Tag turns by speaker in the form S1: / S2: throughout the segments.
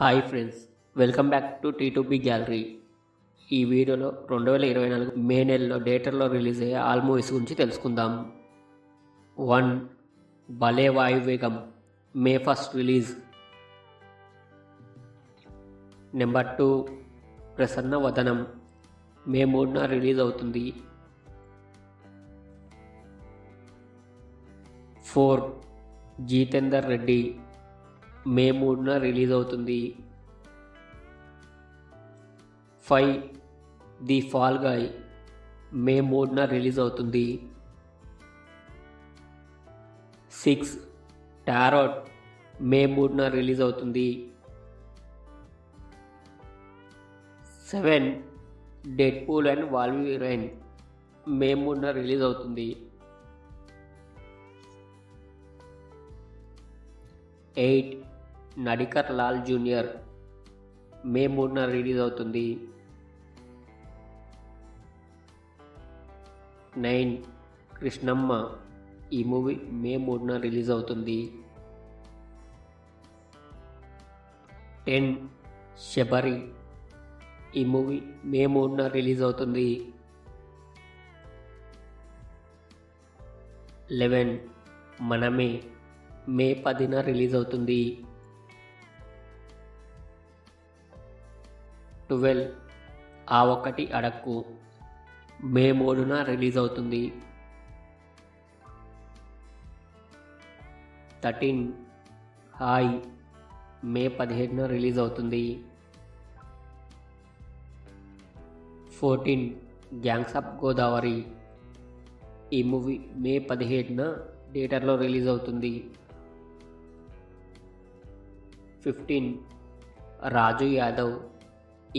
S1: Hi friends, welcome back to T2B gallery. ఈ వీడియోలో 2024 మే నెలలో థియేటర్లో రిలీజ్ అయ్యే ఆల్ మూవీస్ గురించి తెలుసుకుందాం. 1. భలే వాయువేగం, మే 1 రిలీజ్. నెంబర్ 2. ప్రసన్న వదనం, మే 3న రిలీజ్ అవుతుంది. 4. జీతేందర్ రెడ్డి, మే 3న రిలీజ్ అవుతుంది. 5. ది ఫాల్ గాయ్, మే 3న రిలీజ్ అవుతుంది. 6. టారోట్, మే 3న రిలీజ్ అవుతుంది. 7. డెడ్పూల్ అండ్ వాల్వరీన్, మే 3న రిలీజ్ అవుతుంది. 8. నడికర్ లాల్ జూనియర్, మే 3న రిలీజ్ అవుతుంది. 9. కృష్ణమ్మ, ఈ మూవీ మే 3న రిలీజ్ అవుతుంది. 10. శబరి, ఈ మూవీ మే 3న రిలీజ్ అవుతుంది. 11. మనమే, మే 10న రిలీజ్ అవుతుంది. 12. ఆ ఒకటి అడక్కు, మే 3న రిలీజ్ అవుతుంది. 13. హాయ్, మే 17న రిలీజ్ అవుతుంది. 14. గ్యాంగ్స్ ఆఫ్ గోదావరి, ఈ మూవీ మే 17న థియేటర్లో రిలీజ్ అవుతుంది. 15. రాజు యాదవ్,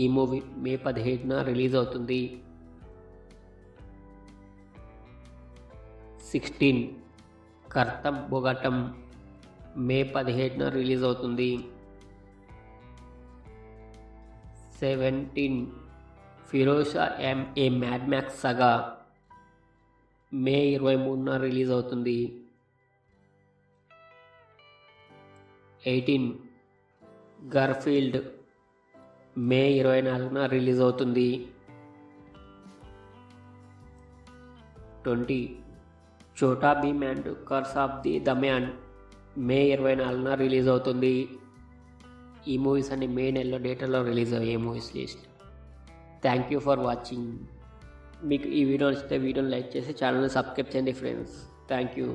S1: ఈ మూవీ మే 17న రిలీజ్ అవుతుంది. 16. కర్తం బొగటం, మే 17న రిలీజ్ అవుతుంది. 17. Furiosa a Mad Max saga, May 23న రిలీజ్ అవుతుంది. 18. గర్ఫీల్డ్, మే 24న రిలీజ్ అవుతుంది. 20. Chhota Bheem and curse of the Damyaan, May 24న రిలీజ్ అవుతుంది. ఈ మూవీస్ అన్ని మే నెలలో థియేటర్లో రిలీజ్ అయ్యే movies list. Thank you for watching. మీకు ఈ వీడియో నచ్చితే వీడియోని లైక్ చేసి ఛానల్ని సబ్స్క్రైబ్ చేయండి ఫ్రెండ్స్. Thank you.